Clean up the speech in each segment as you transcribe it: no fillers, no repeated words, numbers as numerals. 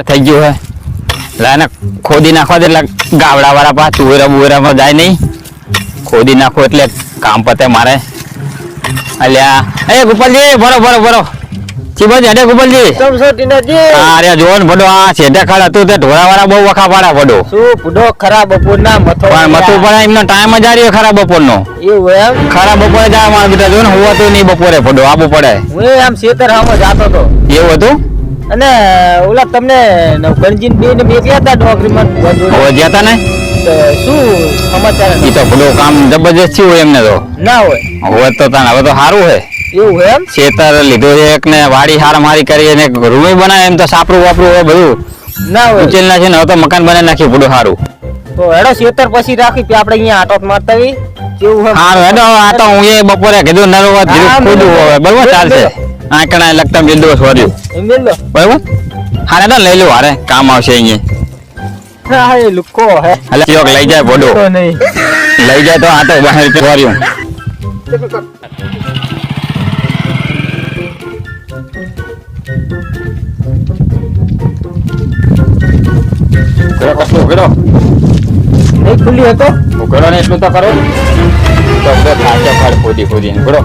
થઈ ગયું હે લાને ખોદી નાખવા એટલે ગાવડા વાળા પા તુવેરા બુવેરામાં જાય નહીં ખોદી નાખો એટલે કામ પતે મારે અલ્યા એ ગોપાલજી બરો બરો બરો ચીબો જડે ગોપાલજી અરે જોન ભડો આ છેડે ખાડ હતું તે ઢોરા વાળા બહુ વખા પાડા ભડો શું ભડો ખરાબ બપોર ના મથો પણ મતું પડે એમનો ટાઈમ જ આર્યો ખરા બપોરનો એવું એમ ખરા બપોરે જાય મારા બેટા જો ને હું તો નહીં બપોરે ભડો આબુ પડે હું આમ શેતર હામો જાતો તો એવું હતું અને ઓલા તમને નવગણજી બે ને મેક્યા હતા ડોગરીમાં હવે જ્યાં ને શું સમાચાર એ તો ભડો કામ જબરજસ્ત હોય એમને તો ના હોય હવે તો તાન હવે તો સારું હે એવું એમ ખેતર લીધો છે એક ને વાડી હાર મારી કરી અને રૂમ બનાવે એમ તો સાપરું વાપરું હોય બધું ના હોય ઉચેલ ના છે ને હવે તો મકાન બનાવી નાખ્યું બધું સારું તો હેડો શેતર પછી રાખી આપણે અહીંયા આટો મારતા આવી કેવું હોય સારું હેડો આ તો હું એ બપોરે કીધું નરવા ખોદું હવે બરોબર ચાલશે આંકડા લગતા મિલ દો સોર્યું એમ લો બરોબર હારે તો લઈ લો હારે કામ આવશે અહીંયા હા એ લુકો હે એટલે ચોક લઈ જાય ભોડો તો નહીં લઈ જાય તો આ તો બહાર સોર્યું કશું કરો નહીં ખુલ્લી હતો કરો ને એટલું તો કરો તો થાચે ફાડ ખોદી કરો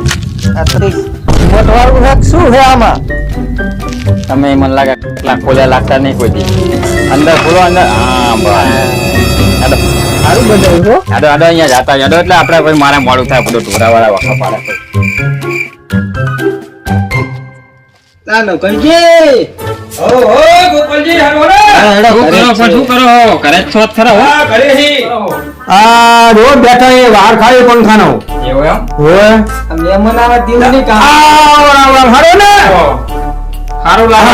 આ તો મોટવાળું હે શું હે આમાં તમે મને લાગે કેટલા ખોલ્યા લાગતા નહીં કોઈ દી અંદર ખોલો અંદર હા બસ સારું બનાવ્યું હો આડો આડો અહીંયા જાતા આડો એટલે આપણે કોઈ મારે મોડું થાય બધું ઢોરાવાળા વખા પાડે ના નવગણજી શું કરો કરે છો ખરા આ રોજ બેઠા એ વાર ખાઈ પંખાનો એવું એમ હોય મહેમાન આવા દીવ ની કામ હારો ને સારું લાગે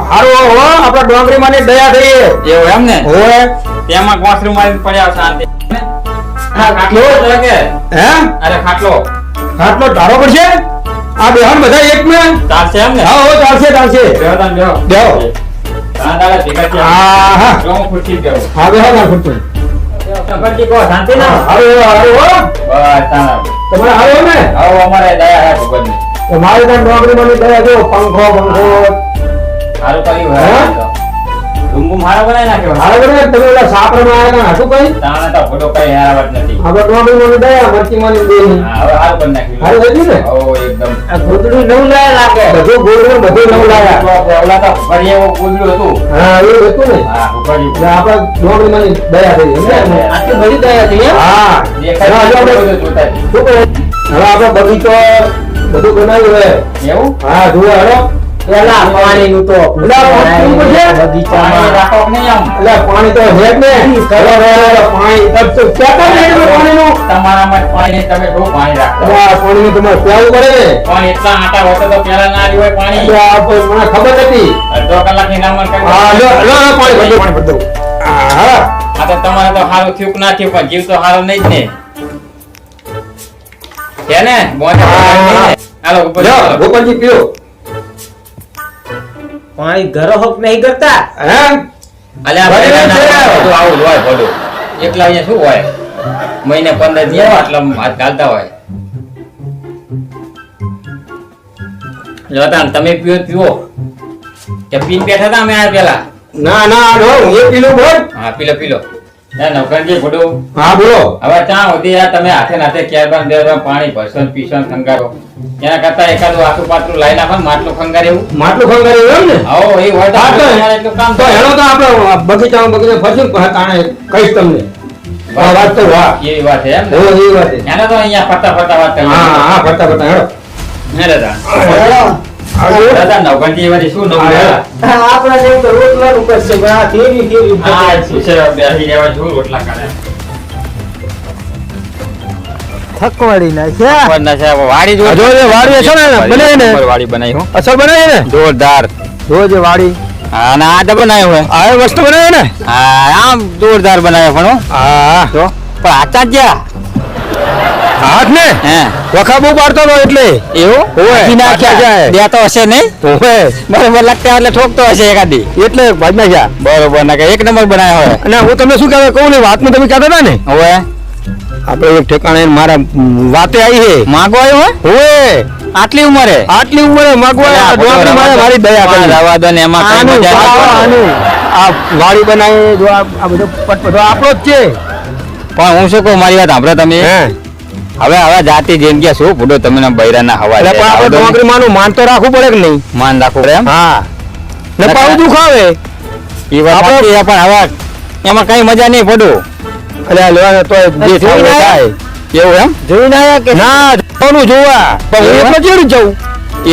હારો હો આપડા ડોંગરી માની દયા થઈ એવું એમ ને હોય તેમાં કોસરું મારીને પડ્યા શાંતિ ખાટલો લાગે હે અરે ખાટલો આટલો ધારો પડશે આ બેહન બધા એક ને ચાલશે એમ ને હા હો ચાલશે બેહો તાન બેહો બેહો દાદા ભેગા છે હા જો હું ખુરશી બેહો હા બેહો ના ખુરશી સંપર્કી કો શાંતિ ના હારો હારો હો બસ તાન તમારે હારો ને આવો અમારે દયા હે ભગવાનની મારે ત્યાં ડોંગરી માની દયા જો પંખો હારું કર્યું હે રૂમ હારા બનાવી નાખ્યો હારો ને તમે ઓલા સાપરમાં આવ્યા હતા શું કઈ તાણે તો ફોટો કઈ હારાવટ નથી આપણે ડોંગરી માની દયા મરચી માની દે હા હવે હારું કરી નાખ્યું હારું થઈ ગયું ને ઓ એકદમ આ ગોદડું નવું લાગે બધું ગોળનું બધું નવું લાયા ઓલા તો ફરી એવું કૂદડું હતું હા એ હતું ને હા ઉપાડ્યું એટલે આપણે ડોંગરી માની દયા થઈ એમને આટલી બધી દયા હતી એમ હા દેખાય હવે બધું જોતા જ. શું કરે હવે આપણે બગીચો બધું બનાવ્યું હે એવું હા જુઓ હેડો પેલા પાણી નું તો પાણી બગીચામાં રાખો કે નહીં આમ એટલે પાણી તો છે જ ને હેડો હેડો પાણી તરસો ક્યાં કાઢે પાણીનું તમારામાં જ પાણી તમે શું પાણી રાખો પાણીનું તમારે પ્યાવું પડે ને પણ એટલા આટા હોતો તો પેલા ના આવ્યું હોય પાણી એટલે આ મને ખબર નથી અડધો કલાકની નામર કરી હા લો લો લો, પાણી ભરજો હા આ તો તમારે તો સારું થયું કે ના થયું પણ જીવ તો સારો નહીં જ ને છે ને મોજે હાલો ઉપર લો ચાલો. ગોપાલજી પીઓ પાણી ઘરો હોક નહીં કરતા હે અલ્યા બરાબર ભાઈ છે. બધું આવું જ હોય બધું એકલા અહીંયા શું હોય મહિને 15 દી આવે એટલે હાથ ચાલતા હોય જોતા તમે પીવો કે પીન બેઠા હતા અમે આ પેલા ના ના નો હું એ પીલું બોલ હા પીલો ના નવકરજી બધું હા બોલો હવે ત્યાં સુધી આ તમે હાથે નાથે ક્યાર બે પાણી ભરસો ને પીસો ને ખંગારો એના કરતા એકાદું આખું પાતળું લાઈ નાખો ને માટલું ખંગાર એવું માટલું ખંગારી એમ ને આવો એ હોય તો હા, તો તમારે એટલું કામ તો હેડો તો આપણે બગીચામાં ફરશું પણ તાણે કહીશ તમને હા વાત તો વાહ એવી વાત છે એમ ને હો એ વાત છે. એને તો અહીંયા ફરતા વાત કરી હા હા ફરતા ફરતા હેડો હે દાદા આવજો. દાદા નવગણજી એમાંથી શું નવું હા. આપણા જેમ તો રોટલા નું કરશે પણ આ કેવી હા શું છે બેસી રહેવા શું રોટલા કાઢે થકવાડી નાખ્યા પણ ના છે વાડી જો જો જે વાડી છે ને બનાવી ને વાડી બનાવી હો અસર બનાવી ને જોરદાર જો જે વાડી હા ના આ તો બનાવ્યો હે આ વસ્તુ બનાવી ને હા આમ જોરદાર બનાવ્યો પણ હો. હા તો પણ આચાર જ્યાં હાથ ને હે વખા બહુ પાડતો હતો એટલે એવું ઓવે, કાઢી નાખ્યા જાય. બે તો હશે નહીં ઓહે બરોબર લાગતા એટલે ઠોકતો હશે એકાદી એટલે ભાજ નાખ્યા બરોબર ના કે એક નંબર બનાવ્યો હોય અને હું તમને શું કહેવાય કહું ને વાતનું તમે કહેતા હતા ને હવે આપણે એક ઠેકાણે મારા વાતે આવી છે માગો આવ્યો હોય ઓએ આટલી ઉંમરે આટલી ઉંમરે મગવા ડોંગરી મારે મારી દયા કરી. રવા દો ને એમાં કઈ આનું મજા આનું નહીં. આ વાડી બનાવી જો આ બધો પટપટો આપણો જ છે. પણ હું શું કહું મારી વાત સાંભળો તમે હે હવે જાતિ જિંદગી શું ભૂડો તમે બૈરાના હવા એટલે પણ આપણે ડોંગરી માનું માન તો રાખવું પડે કે નહીં? માન રાખવું પડે એમ હા ને પાછું દુખાવે. એ વાત સાચી છે, પણ હવે એમાં કઈ મજા નહીં પડું. એટલે આ લેવાના તો જે જોઈને થાય એવું એમ જોઈને આયા કે ના જવાનું જોવા પણ હું એકલો ચેડી જવું.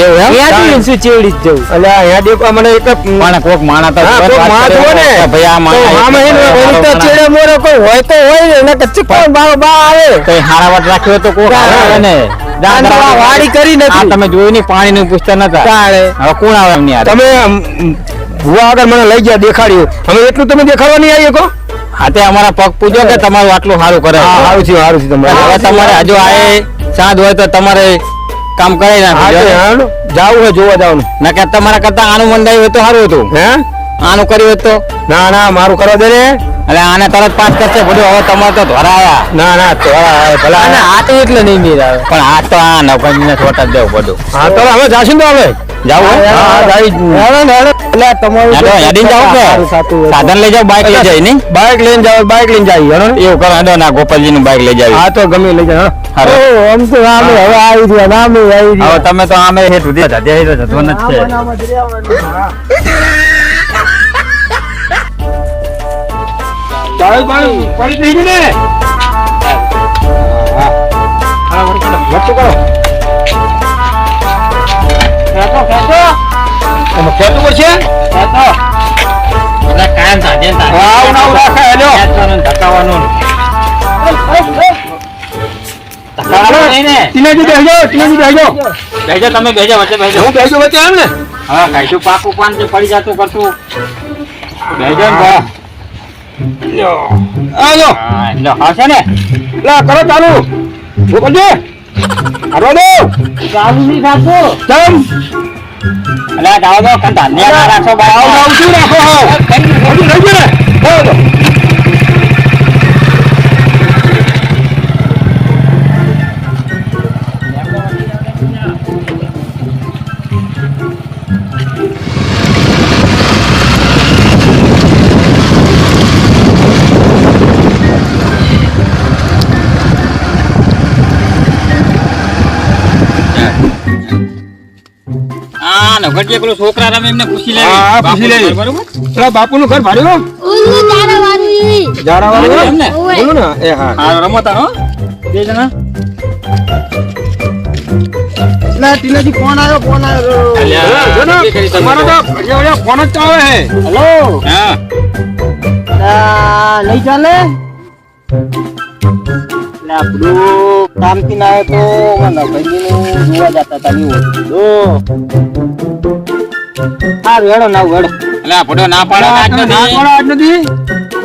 એવું એમ ત્યાંથી શું ચેવડી જ જવું. એટલે અહીંયા દેખો મને એક પણ કોક માણા તો હા, કોક વાત માણસ કરે હોય ને. કે ભાઈ આ તો આમાં માણા એને વળી તો ચેડે મોરે કોઈ હોય તો હોય ને નકર ચીકણ બારો બા આવે. કઈ હારા વાત રાખ્યો તો કોક હા. આવે ને દાન તો આ વાડી કરી નથી. આ તમે જોયું નહીં પાણીનું પૂછતા નતા. તાણે. હવે કોણ આવે એમની હારે? તમે ભુવા આગળ મને લઈ ગયા દેખાડ્યું. હવે એટલું તમે દેખાડવા નહીં આવી શકો? હા તે અમારા પગ પૂજો કે તમારું આટલું સારું કરે હા સારું છે સારું છે તમારે. હવે તમારે હજુ આ સાંજ હોય તો તમારે કામ કરાવી હા તે નાખજો હાલો. જાવું હોય જોવા જવાનું. ના કે તમારા કરતા આનું મંદાયું હોય તો સારું હતું. હે આનું કર્યું હોત તો ના ના મારું કરવા દે ને. એટલે આને તરત પાસ કરશે બધું. હવે તમારે તો ધરાયા ના ના તો ભલા અને આ તો એટલે નહીં મેર આવે. પણ આ તો આ નવકંજીને છોટા જ જવું બધું. હા તો હવે જાશું તો હવે જાવું હોય? હા જાય હેડો ને હેડો. એટલે તમારું હેડો, હેડીને જાવું કે? સારું સાચું હોય. સાધન લઈ જાવ બાઇક લઈ જાય નહીં બાઇક લઈને જાવ બાઇક લઈને જાય હેડો ને. એવું કરો હેડો ના ગોપાલજીનું બાઇક લઈ જાય. હા તો ગમે લઈ જાય હારો. ઓહ, આમ તો આમે હવે આવી ગયા નામે આવી હવે ગયા. તમે તો આમે હેઠ સુધી જતા જ જતો જ છે. આમાં જ રહેવાનું. પડી થઈ ગઈ ને. હા વચ્ચે કરો. એમાં ખેતું પડશે? એટલે કાયમ સાંજે ને સાંજે. આવું ને આવું રાખે, હેલો. ખેંચવાનું ને ધકાવવાનું ને. ધકાવવાનું નહીં ને. ટીનાજી બેસજો ટીનાજી બેસજો. બેસજો તમે બેસજો વચ્ચે બેસજો. હું બેસજો વચ્ચે એમ ને. હા ખાઈશું પાકું પાન જે પડી જતું કરતું બેસજો ને બા. આજો હા એટલે હશે ને. લા કરો ચાલુ. ગોપાલજી હારો દો. ચાલુ નહીં થાતું. ચમ એટલે આ જાઓ તો કંટા ને ના રાખો આવું બા. આવું શું રાખો હો. હજી રહી ગયો ને. હો તો. હા ને ઘડીએ પેલો છોકરા રમે એમને પૂછી લેવી. હા, પૂછી લેવી. બરોબર પેલા બાપુનું ઘર ભાડ્યું ઉલ્લુ જાડવાળી. જાડાવાળું એમ ને? ઓવે. બોલું ને એ હા હા રમતા હો બે જણા. ના ટીનાજી ફોન આવ્યો ફોન આવ્યો. અલ્યા, જો ને, નક્કી કરી તમે તમારો તો ભડિયા ફોન જ ચાલે હે. હેલો હા નહીં ચાલે. એટલે આપણું કામથી ના આવ્યો તો નવકંજીનું જોવા જતા હતા એવું હતું. સારું હેડો ના હેડો. એટલે આ ભડો ના પાડે આજ ના નથી. પડે આજ નથી.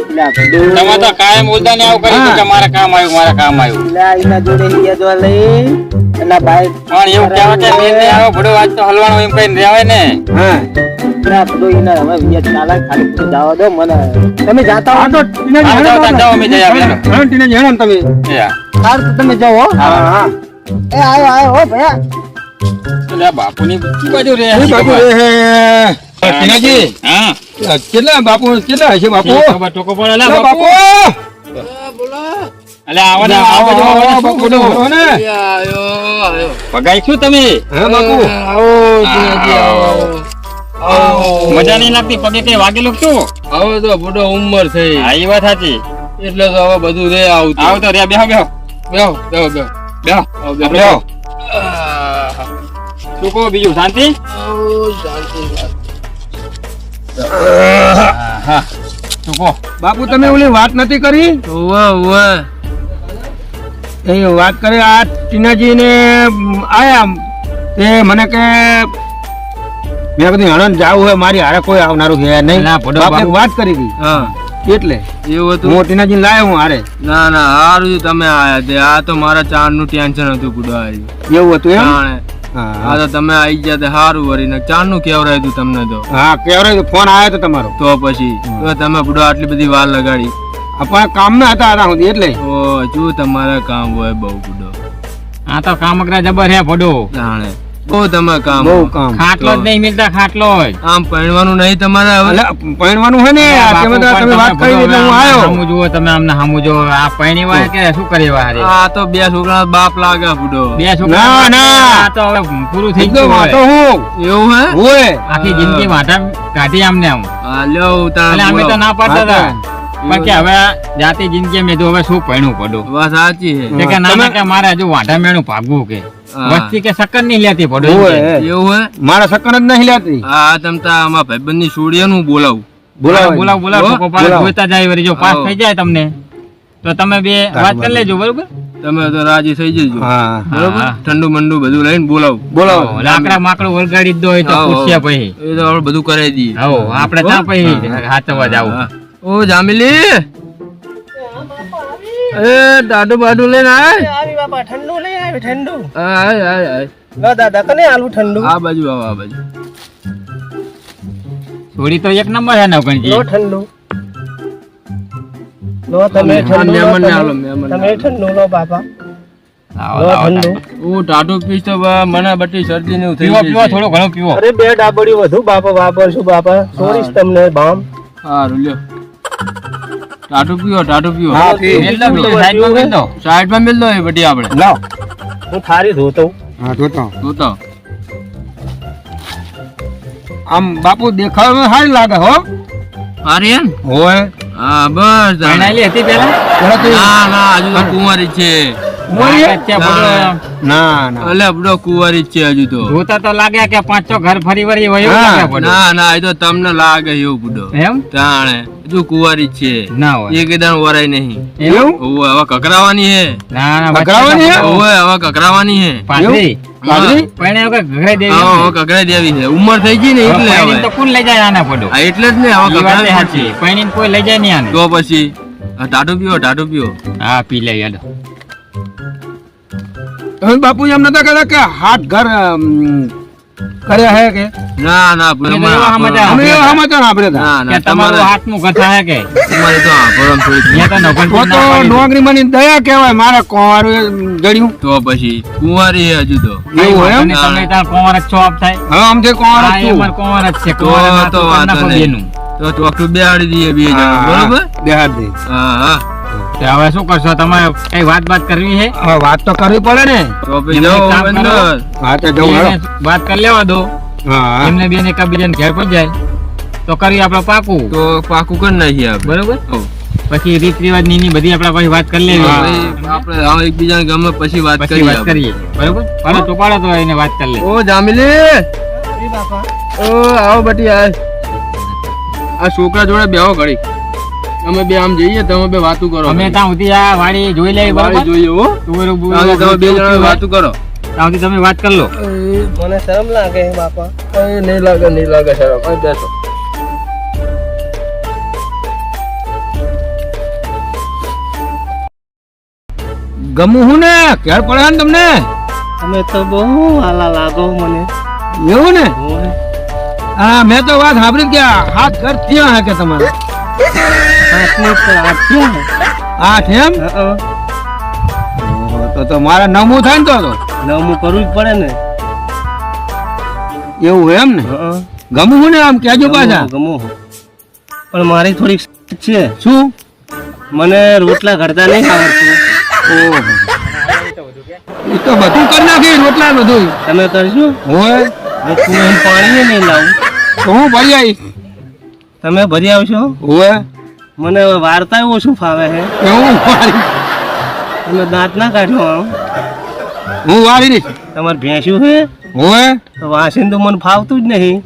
એટલે આપણું તમે તો કાયમ ઉલટા ને આવું કર્યું કે મારે કામ આવ્યું મારે કામ આવ્યું. એટલે એના જોડે યાદવા લઈ એટલે બાઈક પણ એવું કહેવાય કે મેં નહીં આવ્યો ભડો આજ તો હલવાનું એમ કઈ રહેવાય ને. હા આપણું એના હવે વિયત ચાલે ખાલી તું જવા દો મને. તમે જાતા હા હો તો ટીનાજી હા, હેડો જાઓ, તો જાઓ, અમે જઈ આવીએ. હા, ટીનાજી હેડો ને તમે. એ હા. સારું તો તમે જાઓ હો. હા હા એ આયો આયો હો ભયા. એટલે આ બાપુની બાજુ રહે એ બાપુ એ હે. ટીનાજી હા કેટલા બાપુ કેટલા હશે બાપુ? ખબર ટોકો પડે લા કેટલા બાપુ. બાપુ એટલે આવો ને આવો બધું આવો ને બાપુ શું બધું? બોલો ને. પગાઈ શું તમે હે બાપુ મજા નહીં લાગતી પગે કઈ વાગેલું શું? હવે તો બુડો ઉંમર થઈ હા એ વાત સાચી. એટલે તો હવે બધું રે આવતું આવો તો રે બેહો બેહો બેહો બેહો બેહો બેહો આવો, બેહો. બેહો. શું કહો બીજું શાંતિ? હા શું કહો? બાપુ તમે ઓલી વાત નથી કરી ઉવ્વ, ઉવ્વ. એ વાત કરી આ ટીનાજી ને આયા તે મને કે મેં કીધું હણન જાવું હોય મારી હારે કોઈ આવનારું છે નહીં. ના, ભડો બાપે બાપુ. વાત કરી હતી હા એટલે એવું હતું હું ટીનાજી લાયો હું હારે ના ના હારું છે તમે આયા તે આ તો મારા ચાર નું ટેન્શન હતું બુડો આજે એવું હતું એમ જાણે આ હા તો તમે આવી ગયા તે હારું વળી ને ચાર નું કેવરાયું હતું તમને તો હા કેવરાય ફોન આવ્યો તો તમારો તો પછી તો તમે બુડો આટલી બધી વાર લગાડી આપણા કામ ના હતા સુધી એટલે ઓ જો તમારા કામ હોય બહુ બુડો આ તો કામકરા જબર હે પડો. જાણે બહુ તમે કામ બહુ કામ. ખાટલો જ નહીં મિલતા, ખાટલો જ. આમ પરણવાનું નહીં તમારે હવે? અલા, પરણવાનું હે ને બાપુ તમે વાત પડતા કરી એટલે હું આવ્યો. સામું જુઓ તમે, આમને સામું જુઓ. આ પરણી વાળે કે શું કરી વાળે? આ તો બે છોકરા બાપ લાગે બુડો. બે છોકરા ના, ના. આ તો હવે પૂરું થઈ એકદમ ગયું વાતો હોય. હું એવું હે? હોય. આખી જિંદગી વાટા કાઢી આમને આમ. હા લ્યો ઉતાર એટલે અમે તો ના પાડતા હતા હા, પણ કે હવે જાતિ જિંદગી મેં તો હવે શું પરણવું પડો. વાત સાચી છે. તે કે ના તમે- ના કે મારે હજુ વાંઢા મેણું ભાગવું કે હા. વસ્તી કે સક્કર નહીં લેતી પડો એમ હોય. કે. એવું હે? મારા સકન જ નહીં લેતી. હા તમતા આમાં ભાઈબંધની સોડિયાનું બોલાવું. બોલાવો બોલાવ બોલાવ હો? ઠોકો પાડે બોલાવો. જોઈતા જાય વળી જો પાસ આવો. થઈ જાય તમને તો તમે બે વાત કરી લેજો બરોબર. તમે તો રાજી થઈ જજો. હા બરોબર? હા. ઠંડુ મંડુ બધું લઈને બોલાવું. બોલાવો. લાકડા માકડું વળગાડી જ દો હોય તો આવો, પૂછ્યા પછી. એ તો આપણે બધું કરાવી દઈએ. હો આપણે ત્યાં પછી હા. હાથવા જાવું. હા. ઓ જામિલી એ દાદુ બાદુ લઈને આય. આવી બાપા ઠંડુ લઈ આવી ઠંડુ. આય આય આય. લો દાદા કને આલુ ઠંડુ. આ બાજુ આવો આ બાજુ. થોડી તો એક નંબર છે નવગણજી. લો ઠંડુ. લો તમે હા, ઠંડુ લો, મહેમાનને તમે- આલો, મહેમાનને તમે ઠંડુ લો બાપા. આવો, લો આવો, ઠંડુ. હું ટાટુ પીસ તો મને બટી શરદી ને એવું થઈ પીવો જાય પીવો છે. થોડું ઘણું પીવો. અરે બે ડાબડી વધુ બાપા વાપરશું બાપા. છોડીશ તમને બામ. હારું લ્યો. ટાટુ પીવો ટાટુ પીવો. હા, પી. મેલ દો બીજું સાઈડમાં મેલ દો. સાઈડમાં મેલ દો એ બટી આપણે. લાવ. હું થારી ધોતો. હા જોતો. જોતો. આમ બાપુ દેખાવામાં સારી લાગે હો. અરે એમ? હોય. હા બસ જાણે. પરણાયેલી હતી પહેલા? પેલા તો ના ના હજુ તો કુંવારી જ છે. કુંવારી? લાગે છે પડો એમ. ના ના. અલે બડો કુંવારી જ છે હજુ તો. જોતા તો લાગે કે પાંચ છ ઘર ફરી વળી હોય એવું હા, લાગે પડો. ના ના એ તો તમને લાગે એવું બુડો. એમ તાણે હજુ કુંવારી જ છે. ના હોય એક દાણ વરાય નહીં. એવું? ઓવે હવે કકરાવાની હે. ના ના કકરાવાની હે? ઓવે હવે કકરાવાની હે. પાછળી બાજરી? પરણે વગર ઘરે દેવી હા એમ હવે ને. કકરાઈ દેવી છે. ઉંમર થઈ ગઈ ને એટલે પરણીને હવે. તો કોણ લઈ જાય આના પડો? હા એટલે જ ને હવે ઈ વાત કકરાવી એ સાચી. પડશે. પરણીને કોઈ લઈ જાય નહીં આને. તો પછી આ ટાટુ પીવો ટાટુ પીવો. હા પી લે યાદ. તમે બાપુ એમ નતા કહેતા કે હાથ ઘર કર્યા હે કે ના ના તો એવા સમાચાર અમે એવા સમાચાર આપણે હતા. ના કે ના તમારું તમારે હાથનું ગથા હે કે તમારે તો આભરમ થોડી અહીંયા તો નોકરી તો ના પાડી. નોકરી માની દયા કહેવાય મારે કોરું જડ્યું તો પછી કુંવારી હે હજુ તો. એવું એમ અને તમે ત્યાં કોંવર જ છો આપ થાય. હવે આમ તે કોર હા, એ અમારે કોંવર જ છે. કોંવર ના તો તો વાંધો નાખો નહીં. બેનું. તો ચોકઠું બેહાડી દઈએ બે જણા બરોબર. દેહાડ દે. હા હા તો હવે શું કરશો તમારે કઈ વાત કરવી છે? હવે વાત તો કરવી પડે ને. તો પછી એમને જાઓ કામ અંદર. કરો. હા તો જવું બેને હેડો. વાત કરી લેવા દો. હા એમને બેને એકબીજાને ઘેર પડી જાય તો કરી આપણે પાકું તો પાકું કરી નાખીએ આપણે. બરોબર. હો. પછી રીત રિવાજ ની બધી આપણે પછી વાત કરી લેવી. હા. પછી આપણે હવે એકબીજાને ગમે પછી વાત પછી કરીએ વાત આપણે. કરીએ બરોબર. પાડો તો પાડો તો એને વાત કરી લે. ઓ જામિલી એ બાપા. ઓ આવો બટી આય. આ છોકરા જોડે બેહો ઘડી. અમે બે આમ જઈએ તમે બે વાતું કરો. અમે ત્યાં સુધી આ વાડી જોઈ લઈએ વાડી બરોબર. જોઈએ હો. તુવેરું તમે બુવેરું તમે બે જણા કેવું વાતું કરો. ત્યાં સુધી તમે વાત કરી લો. મને શરમ લાગે છે બાપા. નહીં લાગે શરમ. અહીં બેસો. ગમું હું ને ઘેર પડે ને તમને તમે તો બહુ વાલા લાગો મને. એવું ને ઓય. હા મેં તો વાત સાંભળી કે હાથ ઘર થયા હે કે તમારે હાથની પર હાથ ક્યાં હે? આઠ એમ હં. ઓહો, તો મારે નવમું થાય ને તો નવમું કરવું જ પડે ને. એવું એમ ને હં. ગમું હું ને આમ કેજો પાછા ગમો પણ મારી થોડીક છે. શું મને રોટલા ઘડતા નહીં આવડતું. ઓહો એ તો બધું કરી નાખી રોટલા બધું તમે કરશો? હોય જો તું એમ પાણી નહીં લાવું. તો હું ભરી આવી તમે ભરી આવશો? હોય મને વાર્તા ઓછું ફાવે છે. એવું વારી તમે દાંત ના કાઢો આમ. હું વારી દઈશ તમારે ભેંસ્યું છે હોય તો વાસીને તો મને ફાવતું જ નહીં.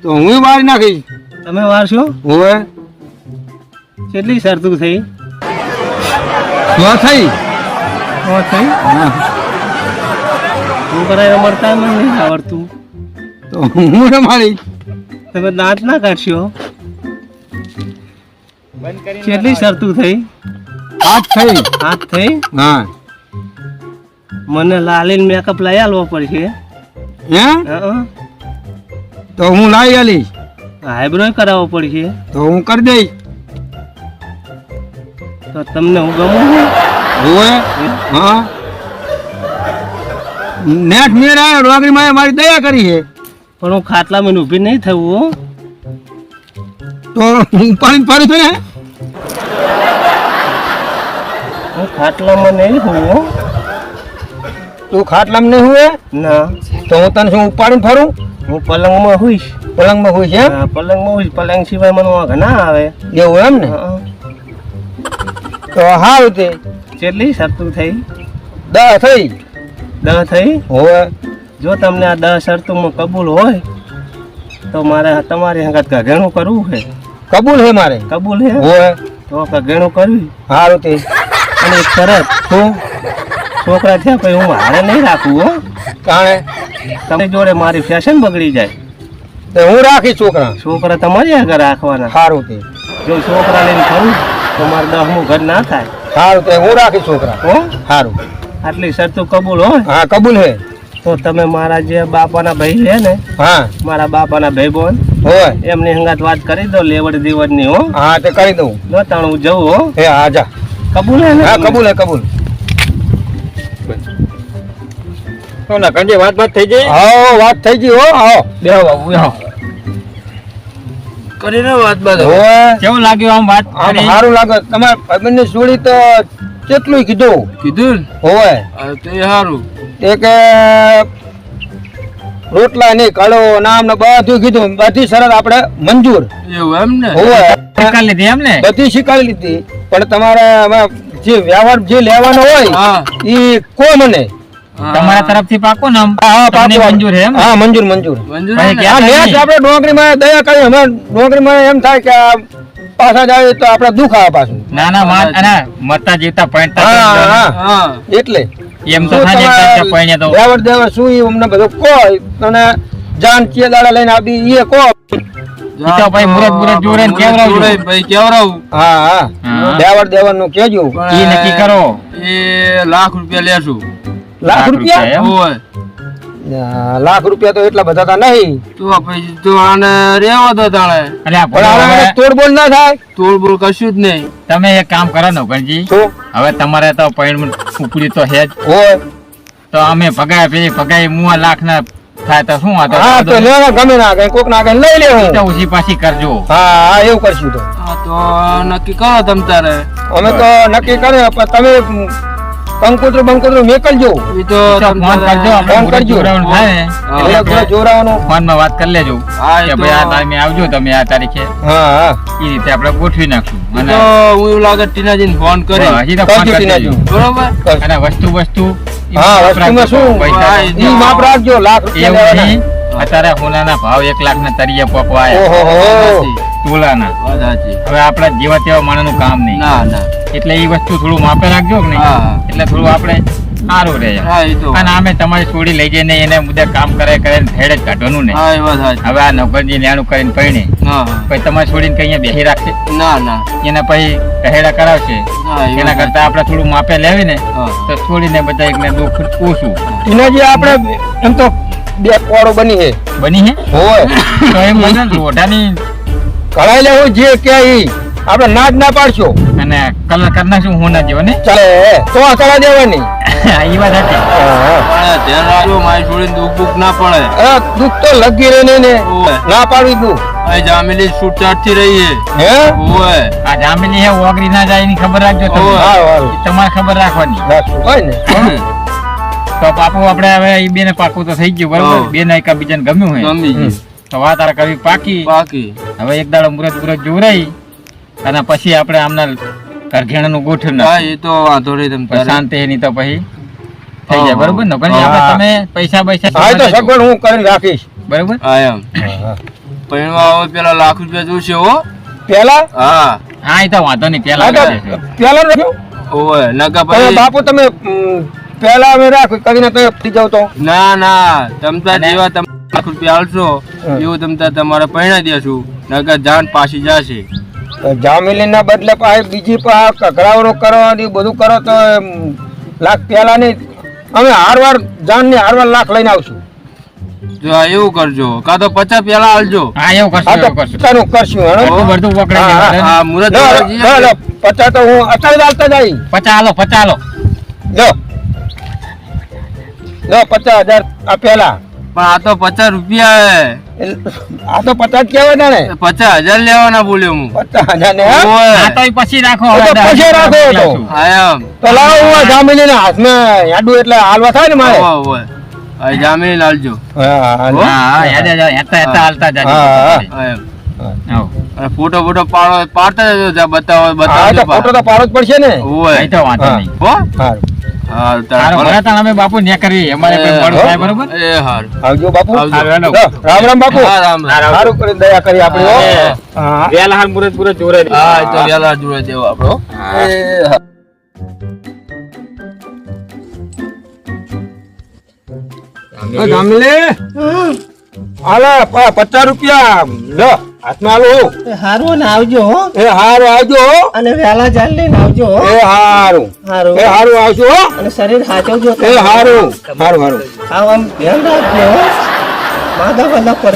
તો હું વારી નાખીશ તમે વારશો? હોય કેટલી શરતું થઈ? તો થઈ થઈ. હા. હું કરાય મળતા મને નહીં આવડતું. તો હું રમાડી તમે દાંત ના કાઢશો? કેટલી શરતું થઈ? હાથ થઈ હાથ થઈ. હા મને લાલીન મેકઅપ લઈ આલવો પડશે. હે હં. તો હું લાવી આલીશ આઈબ્રો કરાવવો પડશે. તો હું કરી દઈશ તો તમને હું ગમું છું? હોય હા નેટ મેર આવ્યો ડોંગરીમાં મારી દયા કરી છે પણ હું ખાટલામાં ઊભી નહીં થવું હો. તો પાણી ફરું છું ને હું ખાટલામાં નહીં હોઉં હો. તું ખાટલામાં નહીં હોય ના, તો હું તને શું ઉપાડીને ફરું હું પલંગમાં હોઈશ. પલંગમાં હોય છે એમ? હા, પલંગમાં હોઈશ. પલંગ સિવાય મને વાંક ના આવે. એવું એમ ને હા. તો સારું તે કેટલી શરતું થઈ? 10 થઈ 10 થઈ. હોય જો તમને આ 10 શરતોમાં કબૂલ હોય તો મારે તમારી હંગાત ઘેણું કરવું છે. કબૂલ છે મારે કબૂલ છે હોય તો ઘેણું કરવી. સારું તે અને એક શરત, શું છોકરા થયા પછી હું હારે નહીં રાખું હો. કાણે તમે જોડે મારી ફેશન બગડી જાય. તે હું રાખી છોકરા છોકરા તમારી આગળ રાખવાના. સારું તે જો છોકરા લઈને ફરું તો મારે 10મું ઘર ના થાય સારું તે હું રાખી છોકરા હો. સારું આટલી શરતો કબૂલ હોય હા કબૂલ છે તો તમે મારા જે બાપાના ભાઈ છે ને, હા મારા બાપાના ભાઈ બોન, હોય એમની હંગાત વાત કરી દો લેવડ દેવડની હો. હા તે કરી દઉં જો તાણ હું જઉં હો. હે હા જા કબૂલ હે ને? હા કબૂલ હે કબૂલ વાત થઈ ગઈ હા વાત થઈ ગઈ હો આવો બેહો બાબુ બેહો કરીને વાત બાદ હવે. હોય કેવું લાગ્યું આમ વાત આમ કરી? સારું લાગે તમારા ભાઈબંધની જોડી તો કેટલું કીધું કીધું હોય ને? તો એ સારું. તે કે રોટલા નહીં કાળો નામ ને બધું કીધું બધી શરત આપણે મંજૂર એવું એમ ને? હોય શીખા લીધી એમ ને? બધી શીખવાડી લીધી પણ તમારે હવે જે વ્યવહાર જે લેવાનો હોય હા એ કો મને તમારા તરફથી પાકો ને આમ? હા તમને પાકું. મંજૂર છે એમ? હા મંજૂર મંજૂર મંજૂર ભાઈ ને? ક્યાં? આ નેટ આપણે ડોંગરીમાં દયા કરી અમે ડોંગરીમાં એમ થાય કે આ પાછા જાય તો આપણે દુઃખ આવે પાછું ના ના અને મરતા જીવતા હા પૈણતા હા હા એટલે એમ તો શું થાય ને તમારે એકદમ પૈણ્યા તો દેવર દેવર શું ઈ અમને બધું કહો અને જાન ચીએ દાડા લઈને આપી એ કહો ઈ તો ભાઈ મુરત જોડે ને કેવરાવજો. જોડે ભાઈ કેવરાવું. હા હા હા. દેવર દેવર નું કેજો પણ ઈ નક્કી કરો. એ ₹1,00,000 લેશું. લાખ રૂપિયા એમ? હોય લાખ રૂપિયા તો એટલા બધા તો નહીં તો પછી તો આને રેવા દો તાણે. એટલે આ પણ આને હવે તોડબોડ ના થાય તોડબોડ કશું જ નહીં. તમે એક કામ કરો ને ગણજી, શું હવે તમારે તો પૈણ ઉપડી તો છે જ, હોય તો અમે ભગાય પેલી ભગાઈ મુઆ લાખ ના થાય તો શું આ તો હા તો લેવા ગમે ના કઈ કોક ના કઈ લઈ લેવું તો ઉછી પાછી કરજો. હા હા એવું કરશું તો હા તો નક્કી કરો તમ તારે. અમે તો નક્કી કરે પણ તમે કંકોત્રું બંકોત્રું મેકલજો ઈ તો તો તમ ફોન તારે- કરજો, આપણે ફોન મુરત કરજો. જોડાવાનું થાય ને હા. એટલે એટલે જોરાવાનું ફોનમાં વાત કરી લેજો હા, એ કે તો- ભાઈ આ ટાઈમે આવજો તમે આ તારીખે, હા હા એ રીતે આપણે ગોઠવી નાખશું. ઈ અને તો હું એવું લાગે ટીનાજીને ફોન કરી. હજી તો ફોન કરજો કરી ટીનાજી. દેજો. બરોબર. અને વસ્તુ ઈ હા માપ વસ્તુમાં રાખજો, શું પૈસા હા, તો. ઈ માપ રાખજો લાખ રૂપિયા એવું લેવાના. નહીં, અત્યારે સોનાના ભાવ 1 લાખ ના તરીએ પોકવા આયા ઓહો તોલાના. વાત સાચી. હવે આપણા જેવા તેવા માણસનું કામ નહીં, ના ના એટલે એ વસ્તુ થોડું માપે રાખજો કે નહીં, હા. એટલે થોડું આપણે સારું રહે. હા ઈ તો અને આમે તમારી છોડી લઈ જઈને એને મુદ્દે કામ કરે ને હેડ જ કાઢવાનું ને. હા એ વાત સાચી. હવે આ નોકરજી નેણું કરીને પૈણે હા હા. પછી તમારી છોડીને કઈ અહીંયા બેસી રાખશે, ના ના એને પછી હેડા કરાવશે. હા એ એના વાત કરતા આપણે થોડું માપે લેવી ને હા. તો છોડીને બધા એકને દુઃખ ઓછું. એનાજી આપણે એમ તો બે કોડો બની છે બની હે હોય તો એમ મને લોઢાની કઢાઈ લેવું જે કે ઈ આપણે ના જ ના પાડશો અને કલર કરી નાખશું હું ના જેવો ને. ચાલે તો આ કરા દેવાની એ વાત હતી. હા. પણ ધ્યાન રાખજો મારી છોડીને દુઃખ બુખ ના પડે. અરે દુઃખ તો લગી રહે ને ઓય. ના પાડવી તું આ જામેલી છૂટછાટ થી રહી છે. હે ઓય. આ જામેલી હે ઓગળી ના જાય એની ખબર રાખજો તમે. ઓય. હારું હારું એ તમારે ખબર રાખવાની. રાખશું હોય ને તો પાકું આપણે હવે એ બેને પાકું તો થઈ ગયું બરોબર. હા. બેને એકબીજાને ગમ્યું હોય ગમી ગયું. તો વાત આ કરવી પાકી. બાકી હવે એક દાડો મુરત જોરાઈ અને પછી આપણે આમના ઘરઘેણાનું ગોઠવ હા નાખીએ. એ તો વાંધો નહીં તમ પછી તારે. શાંતિ એની તો પછી થઈ જાય હા. બરોબર ને ઘણી હા. આપણે તમે પૈસા હા એ તો દેજો. સગવડ હું કરીને રાખીશ બરોબર. હા એમ પૈણવા હવે પેલા ₹1,00,000 જોશે હો. પેલા હા હા એ તો વાંધો નહીં પેલા હા તો કરી દેશું. પેલા રાખ્યું ઓય નકા તમે પછી બાપુ તમે પેલા અમે રાખ્યું કરીને તમે પી જાવ તો ના ના તમ તાર અને- જેવા તમે ₹1,00,000 આલશો હા. એવું તમ તાર તમારે પૈણા દેશું નકર જાન પાછી જશે. જામેલી ના બદલે પાછી બીજી કઘરાવરો કરવાની બધું કરો તો લાખ પેલા નહીં અમે હારવાર જાન ની હારવાર લાખ લઈને આવશું જો આ એવું કરજો કાં તો 50 પેલા આલજો. હા એવું કરશું હા તો એવું કરશું. પચાનું કરશું હેડો. એટલું બધું પકડાઈ હા, જાય. હા મુરત લો, જોવા જઈએ. લો, લો, 50 તો હું અત્યારે જ આલતા જાય 50 આલો 50 આલો. લો લો 50,000 આ પેલા. પણ આ તો 50 રૂપિયા આ તો 50 કહેવાય ને 50,000 લેવાના બોલ્યો હું 50,000 ને હા? ઓય. આ તો પછી રાખો એ તો પછી રાખો એ તો. આયા તો લાવો હું જામીને હાથમાં યાડું એટલે હાલવા થાય ને મારે. ઓય આ જામીન આલજો હા હા હા યાદ હેતા હાલતા જાજો. હા, હા. આયા આવો. અને ફોટો પાડતા જજો જા બતાવો હા, તો બતાવજો ફોટો તો પાડવો જ પડશે ને. ઓય અહીં તો વાંધો હા. નહીં. હો હારું. હા સારું, ભલે તાણ અમે બાપુ ન્યા કરવી અમારે કોઈ મોડું થાય બરોબર. એ હારું આવજો બાપુ. આવજો. હારું, હેલો. લો, રામ રામ બાપુ. હા, રામ રામ. સારું કરીને દયા કરી આપણે હો. હા. હા. વેલા હાલ મુરત પૂરો જોરે દે. હા એ તો વેલા જોડે દેવો આપણો એ હા. ઓ જામલે આલે 50 રૂપિયા લો હાથમાં આલો. હારું ને આવજો હો. એ હારું આવજો હો. અને વહેલા ચાલ લઈને આવજો હો. એ હારું. હારું. એ હારું આવજો હો. અને શરીર સાચવજો. એ હારું. હારું હારું. આમ ધ્યાન રાખજો હો. માદા વાદા પર